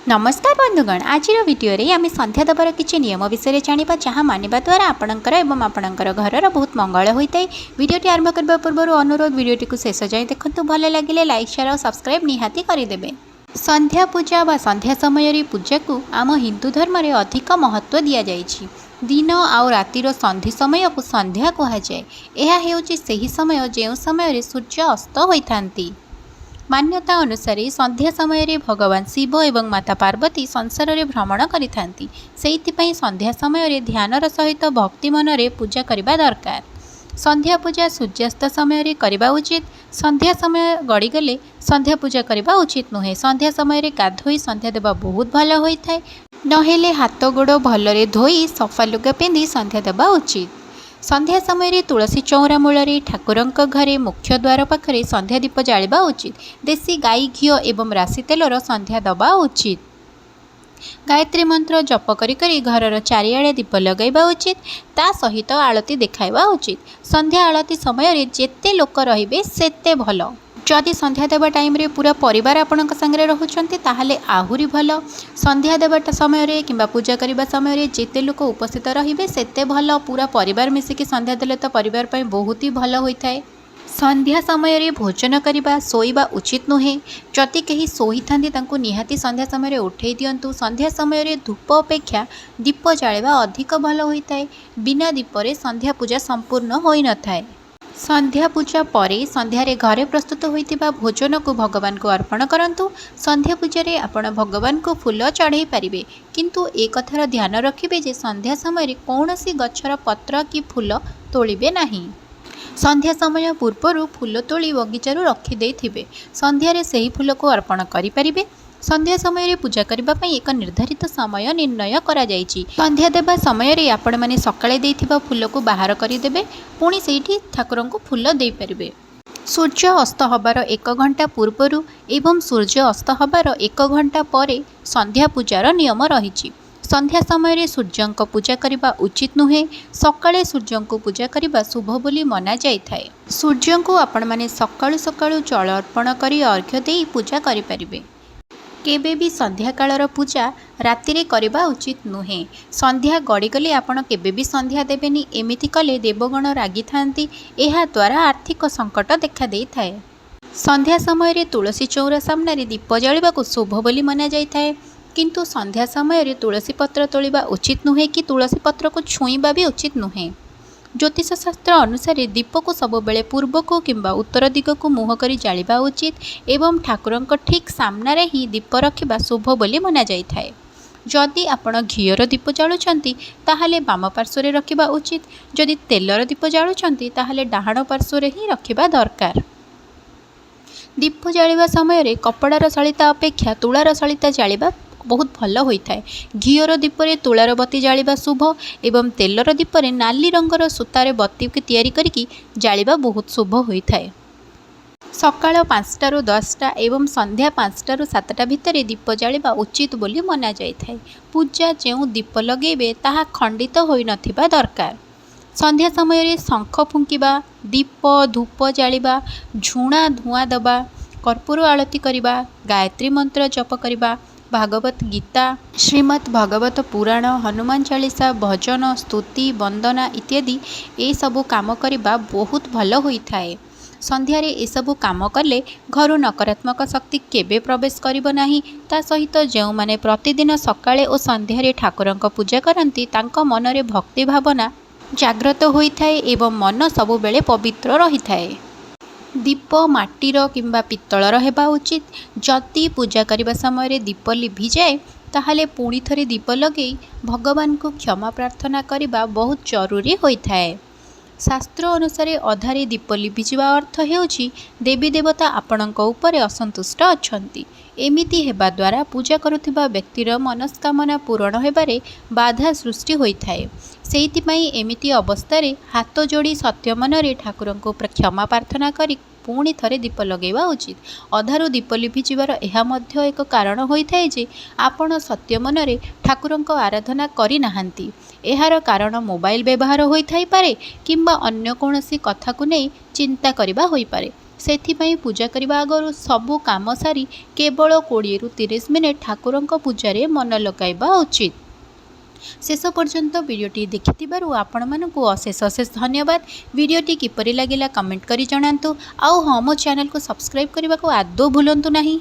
नमस्कार बंधुगण, आज भिडियो रे आम संध्या देवार किसी नियम विषय जाना जहाँ मानिबा द्वारा आपणकर एवं आपणकर घरर बहुत मंगल होता है। भिडियोटी आरंभ करने पूर्व अनुरोध भिडियोटी को शेष जाए देखते भल लगे लाइक शेयर और सब्सक्राइब निहाती करदे। संध्या पूजा व संध्या समय पूजा को आम हिंदू धर्म में अधिक महत्व दि जाइए। दिन आउ रातिर संधि समय को संध्या कहुए। यह से समय जो समय सूर्य अस्त होती। मान्यता अनुसार संध्या समय भगवान शिव एवं माता पार्वती संसार में भ्रमण करिथांती। सेइथिपई संध्या समय ध्यानर सहित भक्ति मनरे पूजा करबा दरकार। संध्या पूजा सूर्यास्त समय करबा उचित। संध्या समय गड़ीगले संध्या पूजा करबा उचित नुहे। संध्या समय गाधोई संध्या देवा बहुत भल होता है। नहेले हाथ गोड़ भलरे धोई सफा लुगा पिंधि संध्या देवा उचित। संध्या समय तुलसी चौरा मूल ठाकुरंक घरे मुख्य द्वार पाखरे संध्या दीप जालिबा उचित। देसी गाई घी एवं राशि तेलर संध्या दबा उचित। गायत्री मंत्र जप करी करी घरर चारिआडे दीप लगाइबा उचित। ता सहित आलती देखाइबा उचित। संध्या आलती समय जेते लोक रहिबे सेते भल। जदि संध्या देवा टाइम रे पूरा परिवार आपणक संगे रहुचंती ताहले आहुरी भल। संध्या देवा समय किंबा पूजा करबा समय जेते लोक उपस्थित रहिबे सेते भल। पूरा परिवार मिसिकी संध्या देले तो परिवार पई बहुत ही भल होइथाय। संध्या समय भोजन करबा सोइबा उचित नुहे। जदि केही सोईथांती तांको निहाती संध्या समय उठेई दियंतु। संध्या समय धूप अपेक्षा दीप जालिबा अधिक भल होइथाय। बिना दीपरे संध्या पूजा संपूर्ण होई नथाय। संध्या पूजा परे संध्यारे घरे प्रस्तुत होइतिबा भोजन को भगवान को अर्पण करंतु। संध्या पूजा आपण भगवान को फूल चढ़ाई पारिबे, किंतु ए कथार ध्यान रखिबे जे संध्या समय कौनसी गछर पत्र कि फूल तोलिबे नाही। संध्या समय पूर्वर फूल तोली बगीचारू रखी देइथिबे। संध्यारे सेही फूल को अर्पण करि पारिबे। संध्या समय पूजा करने एक निर्धारित समय निर्णय करा जाइछि। संध्या देवा समय आपण माने सकाळे देइथिबा फूल को बाहर करदेवे। पुणी सेठी ठाकुर को फूल दे पारिबे। सूर्य अस्त हबार 1 घंटा पूर्वर एवं सूर्य अस्त हबार 1 घंटा परे संध्या पूजार नियम रहिछि। संध्या समय सूर्यंक पूजा करबा उचित नुहे। सकाळे सूर्यंक पूजा करबा शुभ बोली मना जाइथाय। सूर्यंक आपण माने सकाळु सकाळु जल अर्पण करी अर्घ्य देई पूजा करि परिबे। केबे भी संध्या कालर पूजा रातिरे करबा उचित नुहे। संध्या गड़ीगले आपण केबे भी संध्या देबेनी। एमिति कले देवगण रागी थांती। एहा द्वारा आर्थिक संकट देखा देई थाए। संध्या समय तुलसी चौरा सामने दीप जलिबा को शुभ बोली मना जाइथाए। किंतु संध्या समय तुलसी पत्र तोलिबा उचित नुहे कि तुलसी पत्र को छुईबा भी उचित नुहे। ज्योतिष शास्त्र अनुसार दीप को सब बेले पूर्व को किंबा उत्तर दिग को मुह करी जालिबा उचित एवं ठाकुरंक ठीक सामने ही दीप रखिबा शुभ बोली मना जाइथाए। जदि आपण घीयर दीप जालुचंती ताहाले बाम पार्श्व रखिबा उचित। जदि तेलर दीप जालुचंती ताहाले डाहाण पार्श्व ही रखिबा दरकार। दीप जालिबा समय कपड़ार सलिता अपेक्षा तुलार सलिता जालिबा बहुत भल होता है। घीयर दीपरे तुलार बत्ती जालिबा शुभ एवं तेलर दीपरे नाली रंगर सूतार बत्ती की तैयारी करिकी जालिबा बहुत शुभ होता है। सकाळ 5टा ରୁ 10ଟା एवं संध्या 5टा ରୁ 7ଟା भितर दीप जालिबा उचित बोली मना जाइथाय। पूजा जो दीप लगेबे ताहा खंडित होई नथिबा दरकार। संध्या समय शंख फुंकिबा, दीप धूप जालिबा, झुणा धुआं दबा, कर्पूर आलती करिबा, गायत्री मंत्र जप करिबा, भागवत गीता, श्रीमद् भागवत पुराण, हनुमान चालीसा, भजन, स्तुति, वंदना इत्यादि ए सबु काम करबा बहुत भल होइथाए। संध्यारे ए सबु काम कले घर नकारात्मक शक्ति केबे प्रवेश करिबो नाही। ता सहित जो माने प्रतिदिन सकाळे और संध्यारे ठाकुरंक पूजा करंती तांको मनरे भक्ति भावना जाग्रत होइथाए एवं मन सबु बेले पवित्र रहिथाए। दीप माटीर किंबा पित्तलर हेबा उचित। जदि पूजा करबा समय दीप लिभि जाए ताहाले पुणी थरे दीप लगे भगवान को क्षमा प्रार्थना करबा बहुत जरूरी होइथाए। शास्त्र अनुसार अधारे दीप लिभिजिबा अर्थ हेउछि देवी देवता आपणक उपरे असंतुष्ट अछंती। एमिति हेबा द्वारा पूजा करुथिबा व्यक्तिर मनस्कामना पूरण हेबारे बाधा सृष्टि होइथाए। सेइथिपई एमिति अवस्थारे हाथ जोड़ी सत्य मनरे ठाकुरंको क्षमा प्रार्थना करी पुणी थरे दीप लगेवा उचित। अधारू दीप लिभिजिबार एहा मध्य एक कारण होइथाए जे आपण सत्य मनरे ठाकुरंको आराधना करि नाहांती। एहार कारण मोबाइल व्यवहार होइथाइ पारे किंबा अन्य कोनोसी कथा को नै चिंता करिबा होई पारे। ସେଥିପାଇଁ ପୂଜା କରିବା ଆଗରୁ ସବୁ କାମ ସାରି କେବଳ 20 ରୁ 30 ମିନିଟ୍ ଠାକୁରଙ୍କ ପୂଜାରେ ମନ ଲଗାଇବା ଉଚିତ। ଶେଷ ପର୍ଯ୍ୟନ୍ତ ଭିଡ଼ିଓଟି ଦେଖିଥିବାରୁ ଆପଣମାନଙ୍କୁ ଅଶେଷ ଅଶେଷ ଧନ୍ୟବାଦ। ଭିଡ଼ିଓଟି କିପରି ଲାଗିଲା କମେଣ୍ଟ କରି ଜଣାନ୍ତୁ। ଆଉ ହଁ, ମୋ ଚ୍ୟାନେଲକୁ ସବସ୍କ୍ରାଇବ୍ କରିବାକୁ ଆଦୌ ଭୁଲନ୍ତୁ ନାହିଁ।